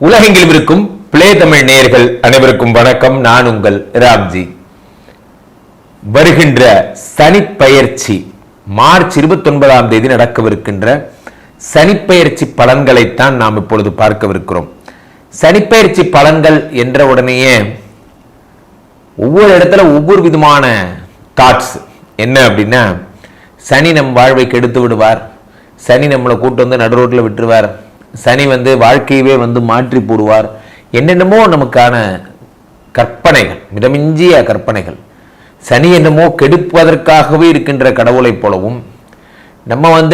உலகெங்கிலும் இருக்கும் பிளே தமிழ் நேயர்கள் அனைவருக்கும் வணக்கம். நான் உங்கள் ராம்ஜி. வருகின்ற சனிப்பெயர்ச்சி மார்ச் 29ஆம் தேதி நடக்கவிருக்கின்ற சனிப்பெயர்ச்சி பலன்களைத்தான் நாம் இப்பொழுது பார்க்கவிருக்கிறோம். சனிப்பெயர்ச்சி பலன்கள் என்ற உடனேயே ஒவ்வொரு இடத்துல ஒவ்வொரு விதமான தாட்ஸ் என்ன அப்படின்னா, சனி நம் வாழ்வை கெடுத்து விடுவார், சனி நம்மளை கூட்டு வந்து நடு ரோட்டில் விட்டுருவார், சனி வாழ்க்கையவே மாற்றி போடுவார், என்னென்னமோ நமக்கான கற்பனைகள், மிதமிஞ்சிய கற்பனைகள். சனி என்னமோ கெடுப்பதற்காகவே இருக்கின்ற கடவுளை போலவும், நம்ம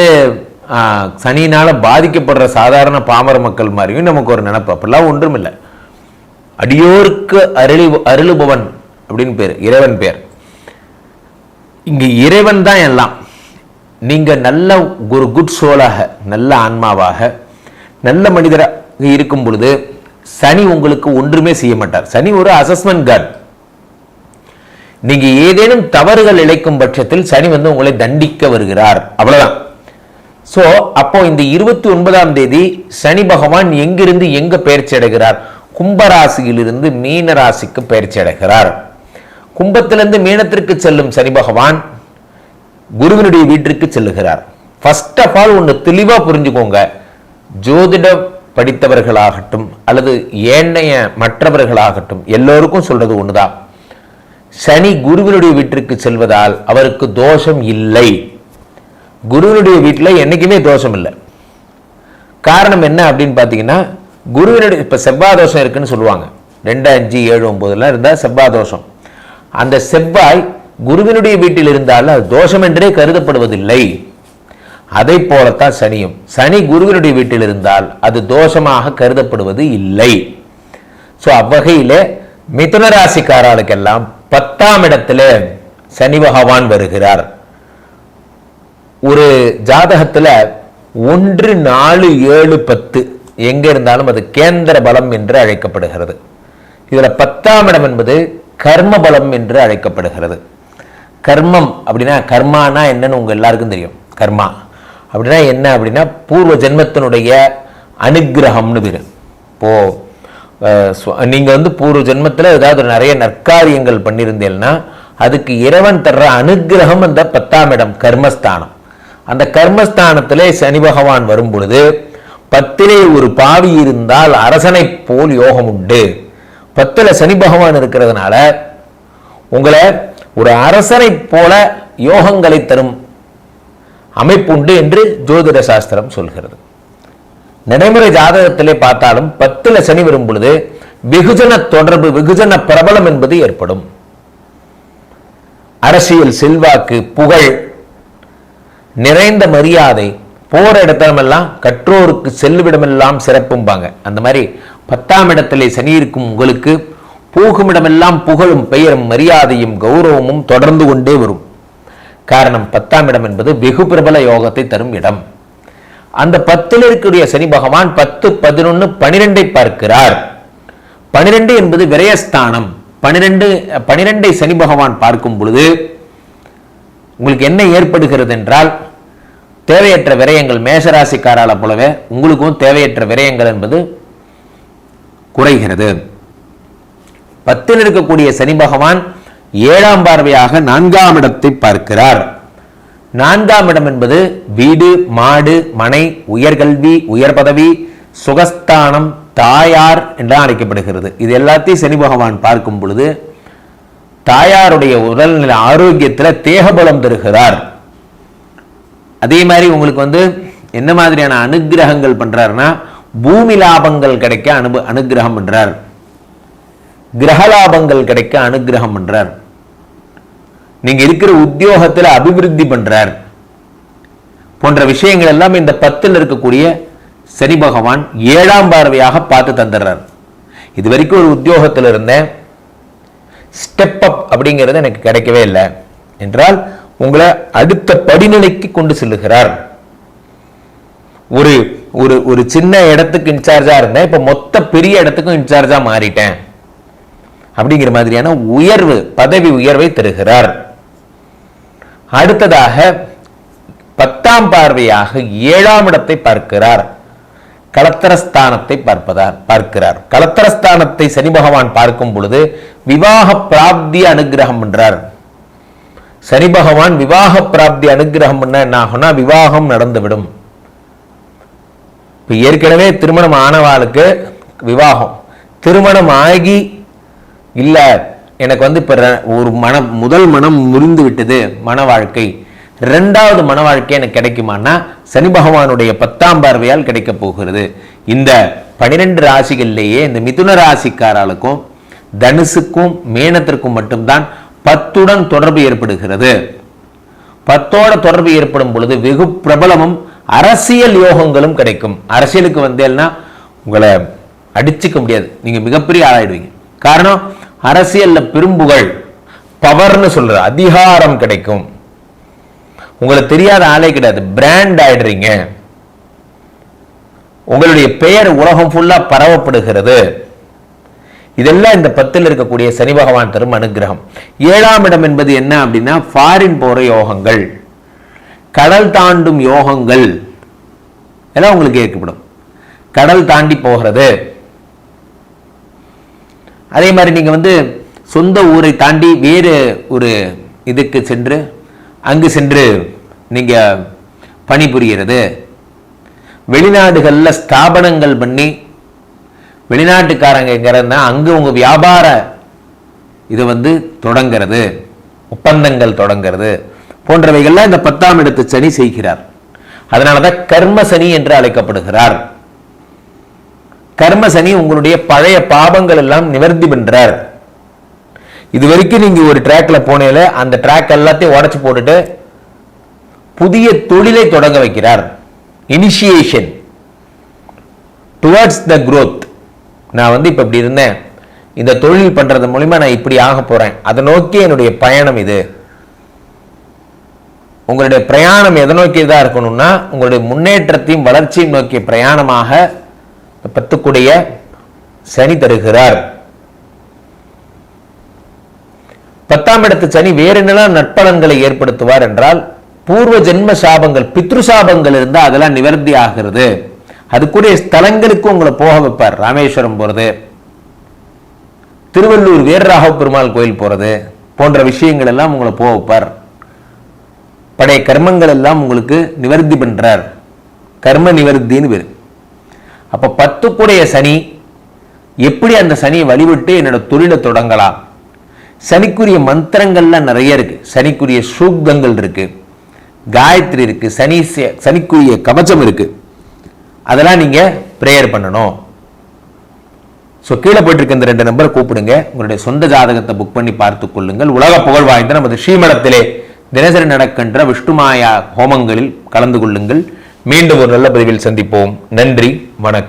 சனியினால் பாதிக்கப்படுற சாதாரண பாமர மக்கள் மாதிரியும் நமக்கு ஒரு நினைப்பு. அப்படிலாம் ஒன்றும் இல்லை. அடியோருக்கு அருளுபவன் அப்படின்னு பேர், இறைவன் பேர். இங்க இறைவன் தான் எல்லாம். நீங்க நல்ல ஒரு குட் சோலாக, நல்ல ஆன்மாவாக, நல்ல மனிதராக இருக்கும் பொழுது சனி உங்களுக்கு ஒன்றுமே செய்ய மாட்டார். சனி ஒரு அசஸ்மெண்ட் கார்டு. நீங்க ஏதேனும் தவறுகள் இழைக்கும் பட்சத்தில் சனி உங்களை தண்டிக்க வருகிறார், அவ்வளவுதான். சோ அப்போ இந்த 29ஆம் தேதி சனி பகவான் எங்கிருந்து எங்க பயிற்சி அடைகிறார்? கும்பராசியிலிருந்து மீன ராசிக்கு பயிற்சி அடைகிறார். கும்பத்திலிருந்து மீனத்திற்கு செல்லும் சனி பகவான் குருவினுடைய வீட்டிற்கு செல்லுகிறார். ஃபர்ஸ்ட் ஆஃப் ஆல் ஒன்று தெளிவா புரிஞ்சுக்கோங்க. ஜோதிடம் படித்தவர்களாகட்டும் அல்லது ஏனைய மற்றவர்களாகட்டும் எல்லோருக்கும் சொல்றது ஒண்ணுதான். சனி குருவினுடைய வீட்டிற்கு செல்வதால் அவருக்கு தோஷம் இல்லை. குருவினுடைய வீட்டில் என்னைக்குமே தோஷம் இல்லை. காரணம் என்ன அப்படின்னு பார்த்தீங்கன்னா, குருவினுடைய இப்ப செவ்வாய் தோஷம் இருக்குன்னு சொல்லுவாங்க. 2, 5, 7, 9 இருந்தா செவ்வாய் தோஷம். அந்த செவ்வாய் குருவினுடைய வீட்டில் இருந்தால் அது தோஷம் என்றே கருதப்படுவதில்லை. அதை போலத்தான் சனியும். சனி குருவினுடைய வீட்டில் இருந்தால் அது தோஷமாக கருதப்படுவது இல்லை. ஸோ அவ்வகையிலே மிதுன ராசிக்காரர்களுக்கெல்லாம் 10ஆம் இடத்துல சனி பகவான் வருகிறார். ஒரு ஜாதகத்துல 1, 4, 7, 10 எங்க இருந்தாலும் அது கேந்திர பலம் என்று அழைக்கப்படுகிறது. இதுல 10ஆம் இடம் என்பது கர்ம பலம் என்று அழைக்கப்படுகிறது. கர்மம் அப்படின்னா, கர்மானா என்னன்னு உங்க எல்லாருக்கும் தெரியும். கர்மா அப்படின்னா என்ன அப்படின்னா, பூர்வ ஜென்மத்தினுடைய அனுகிரகம்னு பேரு. இப்போ நீங்க பூர்வ ஜென்மத்தில் ஏதாவது நிறைய நற்காரியங்கள் பண்ணியிருந்தீங்கன்னா அதுக்கு இறைவன் தர்ற அனுகிரகம் அந்த 10ஆம் இடம் கர்மஸ்தானம். அந்த கர்மஸ்தானத்திலே சனி பகவான் வரும் பொழுது 10லே ஒரு பாவி இருந்தால் அரசனை போல் யோகம் உண்டு. 10ல் சனி பகவான் இருக்கிறதுனால உங்களை ஒரு அரசனை போல யோகங்களை தரும் அமைப்புண்டு என்று ஜோதிட சாஸ்திரம் சொல்கிறது. நடைமுறை ஜாதகத்திலே பார்த்தாலும் 10ல் சனி வரும் பொழுது வெகுஜன தொடர்பு, வெகுஜன பிரபலம் என்பது ஏற்படும். அரசியல் செல்வாக்கு, புகழ், நிறைந்த மரியாதை, போற இடத்திலமெல்லாம் கற்றோருக்கு செல்லுவிடமெல்லாம் சிறப்பும்பாங்க. அந்த மாதிரி 10ஆம் இடத்திலே சனி இருக்கும் உங்களுக்கு போகுமிடமெல்லாம் புகழும், பெயரும், மரியாதையும், கௌரவமும் தொடர்ந்து கொண்டே வரும். காரணம், 10ஆம் இடம் என்பது வெகு பிரபல யோகத்தை தரும் இடம். அந்த 10ல் இருக்கக்கூடிய சனி பகவான் 10, 11, 12 பார்க்கிறார். 12 என்பது விரயஸ்தானம். 12 சனி பகவான் பார்க்கும் பொழுது உங்களுக்கு என்ன ஏற்படுகிறது என்றால், தேவையற்ற விரயங்கள், மேஷராசிக்காரால போலவே உங்களுக்கும் தேவையற்ற விரயங்கள் என்பது குறைகிறது. 10ல் இருக்கக்கூடிய சனி பகவான் 7ஆம் பார்வையாக 4ஆம் இடத்தை பார்க்கிறார். 4ஆம் இடம் என்பது வீடு, மாடு, மனை, உயர்கல்வி, உயர் பதவி, சுகஸ்தானம், தாயார் என்றால் அழைக்கப்படுகிறது. இது எல்லாத்தையும் சனி பகவான் பார்க்கும் பொழுது தாயாருடைய உடல்நிலை ஆரோக்கியத்தில் தேகபலம் தருகிறார். அதே மாதிரி உங்களுக்கு என்ன மாதிரியான அனுகிரகங்கள் பண்றாருன்னா, பூமி லாபங்கள் கிடைக்க அனுகிரகம் பண்றார், கிரகலாபங்கள் கிடைக்க அனுகிரகம் பண்றார், நீங்க இருக்கிற உத்தியோகத்தில் அபிவிருத்தி பண்றார் போன்ற விஷயங்கள் எல்லாம் இந்த 10ல் இருக்கக்கூடிய சனி பகவான் 7ஆம் பார்வையாக பார்த்து தந்துடுறார். இது வரைக்கும் ஒரு உத்தியோகத்தில் இருந்தேன், ஸ்டெப் அப் அப்படிங்கிறது எனக்கு கிடைக்கவே இல்லை என்றால் உங்களை அடுத்த படிநிலைக்கு கொண்டு செல்லுகிறார். ஒரு ஒரு சின்ன இடத்துக்கு இன்சார்ஜா இருந்தேன், இப்ப மொத்த பெரிய இடத்துக்கும் இன்சார்ஜா மாறிட்டேன் அப்படிங்கிற மாதிரியான உயர்வு, பதவி உயர்வை தருகிறார். அடுத்ததாக 10ஆம் பார்வையாக 7ஆம் இடத்தை பார்க்கிறார். களத்திரஸ்தானத்தை பார்க்கிறார். களத்திரஸ்தானத்தை சனி பகவான் பார்க்கும் பொழுது விவாக பிராப்தி அனுகிரகம் என்றார். சனி பகவான் விவாக பிராப்தி அனுகிரகம் பண்ண என்ன ஆகும்னா விவாகம் நடந்துவிடும். இப்ப ஏற்கனவே திருமணம் ஆனவாளுக்கு விவாகம், திருமணம் ஆகி இல்ல எனக்கு இப்ப ஒரு முதல் மனம் முறிந்து விட்டது மன வாழ்க்கை, இரண்டாவது மன வாழ்க்கை எனக்கு கிடைக்குமானா சனி பகவானுடைய 10ஆம் பார்வையால் கிடைக்க போகிறது. இந்த 12 ராசிகளிலேயே இந்த மிதுன ராசிக்காரர்களுக்கும் தனுசுக்கும் மேனத்திற்கும் மட்டும்தான் 10உடன் தொடர்பு ஏற்படுகிறது. 10ஓட தொடர்பு ஏற்படும் பொழுது வெகு பிரபலமும் அரசியல் யோகங்களும் கிடைக்கும். அரசியலுக்கு வந்தேன்னா உங்களை அடிச்சுக்க முடியாது, நீங்க மிகப்பெரிய ஆளாயிடுவீங்க. காரணம் அரசியல்ல பெரும்புகழ், பவர்னு சொல்ற அதிகாரம் கிடைக்கும். உங்களுக்கு தெரியாத ஆளே கிடையாது, பிராண்ட் ஆயிடுறீங்க. உங்களுடைய பெயர் உலகம் ஃபுல்லா பரவப்படுகிறது. இதெல்லாம் இந்த 10ல் இருக்கக்கூடிய சனி பகவான் தரும் அனுகிரகம். 7ஆம் இடம் என்பது என்ன அப்படின்னா ஃபாரின் போற யோகங்கள், கடல் தாண்டும் யோகங்கள் எல்லாம் உங்களுக்கு ஏற்படும். கடல் தாண்டி போகிறது. அதே மாதிரி நீங்க சொந்த ஊரை தாண்டி வேறு ஒரு இதுக்கு சென்று அங்கு சென்று நீங்க பணிபுரிகிறது. வெளிநாடுகள்ல ஸ்தாபனங்கள் பண்ணி வெளிநாட்டுக்காரங்க அங்கு உங்க வியாபார இது தொடங்கிறது, ஒப்பந்தங்கள் தொடங்கிறது போன்றவைகள்லாம் இந்த 10ஆம் இடத்து சனி செய்கிறார். அதனாலதான் கர்ம சனி என்று அழைக்கப்படுகிறார். கர்ம சனி உங்களுடைய பழைய பாபங்கள் எல்லாம் நிவர்த்தி பண்றார். இது வரைக்கும் நீங்க ஒரு ட்ராக்ல போனேல அந்த ட்ராக் எல்லாத்தையும் உடைச்சு போட்டுட்டு புதிய தொழிலை தொடங்க வைக்கிறார். Initiation towards the growth. நான் இப்ப இப்படி இருந்தேன், இந்த தொழில் பண்றது மூலமா நான் இப்படி ஆக போறேன், அதை நோக்கி என்னுடைய பயணம் இது. உங்களுடைய பிரயாணம் எதை நோக்கியதா இருக்கணும்னா உங்களுடைய முன்னேற்றத்தையும் வளர்ச்சியும் நோக்கிய பிரயாணமாக 10 சனி தருகிறார். 10ஆம் இடத்து சனி வேறு என்னெல்லாம் நற்பலன்களை ஏற்படுத்துவார் என்றால் பூர்வ ஜென்ம சாபங்கள், பித்ரு சாபங்கள் இருந்தால் அதெல்லாம் நிவர்த்தி ஆகிறது. அதுக்குரிய ஸ்தலங்களுக்கு உங்களை போக வைப்பார். ராமேஸ்வரம் போறது, திருவள்ளூர் வீரராக பெருமாள் கோயில் போறது போன்ற விஷயங்கள் எல்லாம் உங்களை போக வைப்பார். பழைய கர்மங்கள் எல்லாம் உங்களுக்கு நிவர்த்தி பண்றார். கர்ம நிவர்த்தின்னு பேரு. அப்ப 10 சனி எப்படி அந்த சனியை வழிபட்டு என்னோட தொழிலை தொடங்கலாம். சனிக்குரிய மந்திரங்கள்லாம் நிறைய இருக்கு, சனிக்குரிய சூக்தங்கள் இருக்கு, காயத்ரி இருக்கு, சனிக்குரிய கவச்சம் இருக்கு. அதெல்லாம் நீங்க பிரேயர் பண்ணணும். கீழே போயிட்டு இருக்க இந்த 2 நம்பரை கூப்பிடுங்க. உங்களுடைய சொந்த ஜாதகத்தை புக் பண்ணி பார்த்துக் கொள்ளுங்கள். உலக புகழ் வாய்ந்த நமது ஸ்ரீமடத்திலே தினசரி நடக்கின்ற விஷ்ணுமாயா ஹோமங்களில் கலந்து கொள்ளுங்கள். மீண்டும் ஒரு நல்ல பதிவில் சந்திப்போம். நன்றி, வணக்கம்.